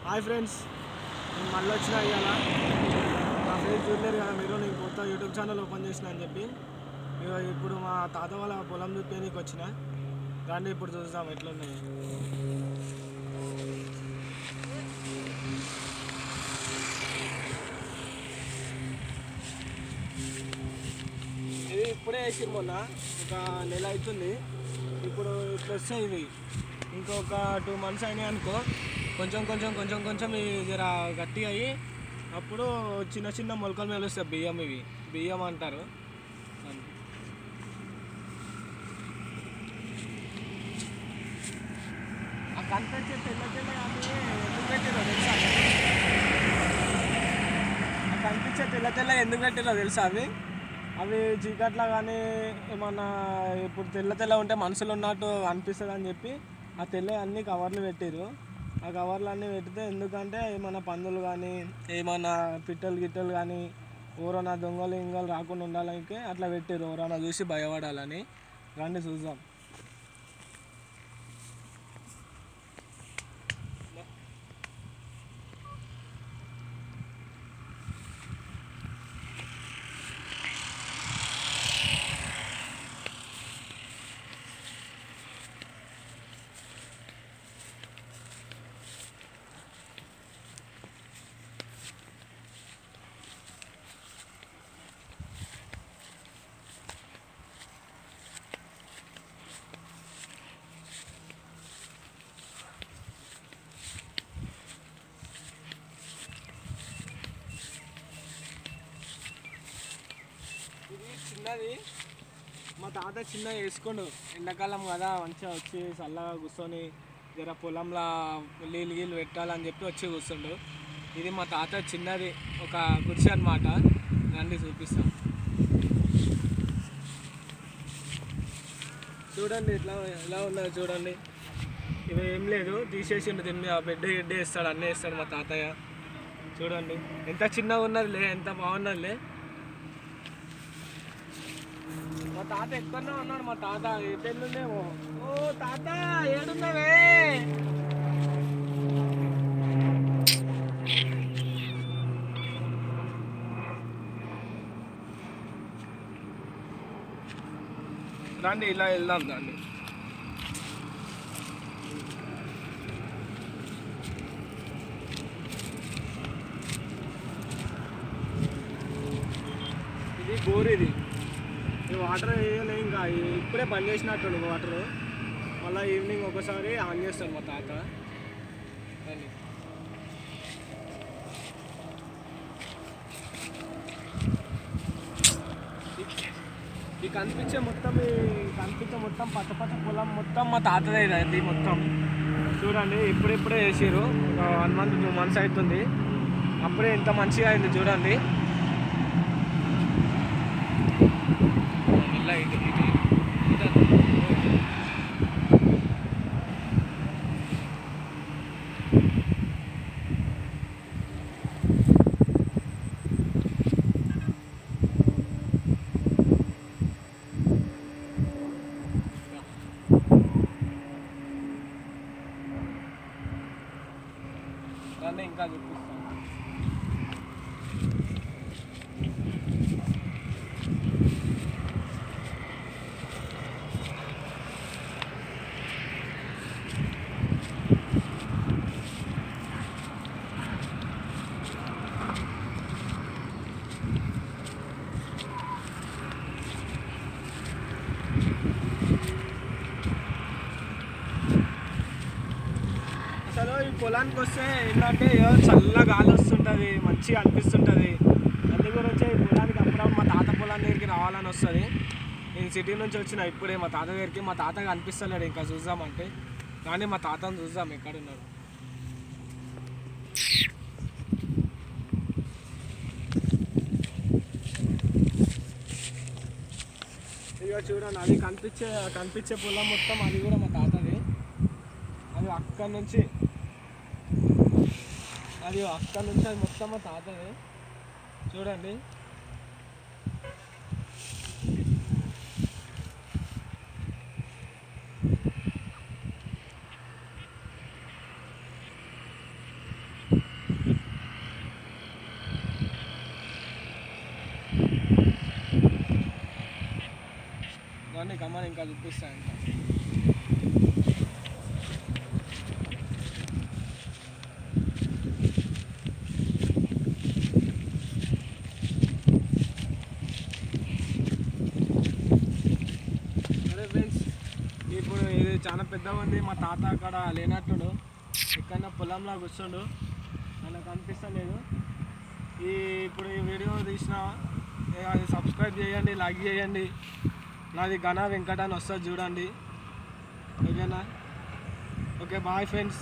Hi friends, నేను మళ్ళీ వచ్చిన ఇవాళ. నా ఫ్రెండ్స్ చూడలేరు కదా మీరు, నేను కొత్త యూట్యూబ్ ఛానల్ ఓపెన్ చేసిన అని చెప్పి ఇప్పుడు మా తాత వాళ్ళ పొలం చూపేనికి వచ్చిన. రండి ఇప్పుడు చూద్దాం ఎట్లున్నాయి. ఇది ఇప్పుడే వేసి మొన్న ఒక నెల అవుతుంది. ఇప్పుడు ఇట్లా వస్తాయి ఇవి. ఇంకొక 2 months అయినాయి అనుకో, కొంచెం కొంచెం కొంచెం కొంచెం జర గట్టిగా అయ్యి అప్పుడు చిన్న చిన్న మొలకలు మెలుస్తాయి. బియ్యం, ఇవి బియ్యం అంటారు. ఆ కనిపించే తెల్ల తెల్ల ఎందుకు పెట్టిరో తెలుసా? ఆ కనిపించే తెల్ల తెల్ల ఎందుకు పెట్టిరో తెలుసా? అవి చీకట్లో కానీ ఏమన్నా ఇప్పుడు తెల్ల తెల్ల ఉంటే మనుషులు ఉన్నట్టు అనిపిస్తుంది అని చెప్పి ఆ తెల్ల అన్ని కవర్లు పెట్టారు. ఆ కవర్లు అన్నీ పెడితే ఎందుకంటే ఏమన్నా పందులు కానీ ఏమన్నా పిట్టలు గిట్టలు కానీ ఎవరైనా దొంగలు ఇంగలు రాకుండా ఉండాలని అట్లా పెట్టారు. ఎవరైనా చూసి భయపడాలని. రండి చూద్దాం. ఇది చిన్నది, మా తాత చిన్నగా వేసుకోండు. ఎండాకాలం కదా, మంచిగా వచ్చి చల్లగా కూర్చొని జర పొలంలో నీళ్ళు గీళ్ళు పెట్టాలని చెప్పి వచ్చి కూర్చుండు. ఇది మా తాత చిన్నది ఒక గుడిసె అన్నమాట. రండి చూపిస్తాం. చూడండి ఎలా ఉన్నది చూడండి. ఇవి ఏం లేదు, తీసేసిండు. దీన్ని ఆ బెడ్ గిడ్డ వేస్తాడు, అన్నీ వేస్తాడు మా తాతయ్య. చూడండి ఎంత చిన్నగా ఉన్నదిలే, ఎంత బాగున్నదిలే. మా తాత ఎక్కడనే ఉన్నాడు. మా తాత ఎటెళ్ళుండేమో. ఓ తాత, ఏడున్నావే? రండి ఇలా వెళ్దాం. రండి. ఇది బోర్. ఇది వాటర్ వేయలే, ఇంకా ఇప్పుడే బంద్ చేసినట్టు వాటర్. మళ్ళీ ఈవినింగ్ ఒకసారి ఆన్ చేస్తాడు మా తాత. రండి. ఈ కనిపించే మొత్తం పచ్చ పచ్చ పొలం మొత్తం మా తాతదే. ఇది మొత్తం చూడండి. ఇప్పుడే వేసారు, ఒక 1 month 2 months అవుతుంది. అప్పుడే ఇంత మంచిగా అయింది చూడండి. ఇంకా చూపిస్తాను. అసలు ఈ పొలానికి వస్తే ఏంటంటే చల్ల గాలి వస్తుంటుంది, మంచిగా అనిపిస్తుంటుంది. అందు గురించి ఈ పొలానికి అప్పుడప్పుడు మా తాత పొలం దగ్గరికి రావాలని వస్తుంది. నేను సిటీ నుంచి వచ్చిన ఇప్పుడే మా తాత దగ్గరికి. మా తాతగా అనిపిస్తలేడు, ఇంకా చూద్దామంటే. కానీ మా తాతను చూద్దాం ఎక్కడున్నాడు. ఇక చూడండి, అది కనిపించే పొలం మొత్తం అది కూడా మా తాతది. అది అక్కడి నుంచి అది మొత్తం మా తాతది. చూడండి. తెమ్మని ఇంకా చూపిస్తాను ఇంకా. సరే ఫ్రెండ్స్, ఇప్పుడు ఇది చాలా పెద్దగా ఉంది. మా తాత అక్కడ లేనట్టుడు, ఎక్కడన్నా పొలంలో కూర్చోండు, నాకు అనిపిస్తలేదు. ఇప్పుడు ఈ వీడియో తీసిన అది సబ్స్క్రైబ్ చేయండి, లైక్ చేయండి. నాది ఘన వెంకట అని వస్తుంది చూడండి, ఓకేనా? Okay, bye friends.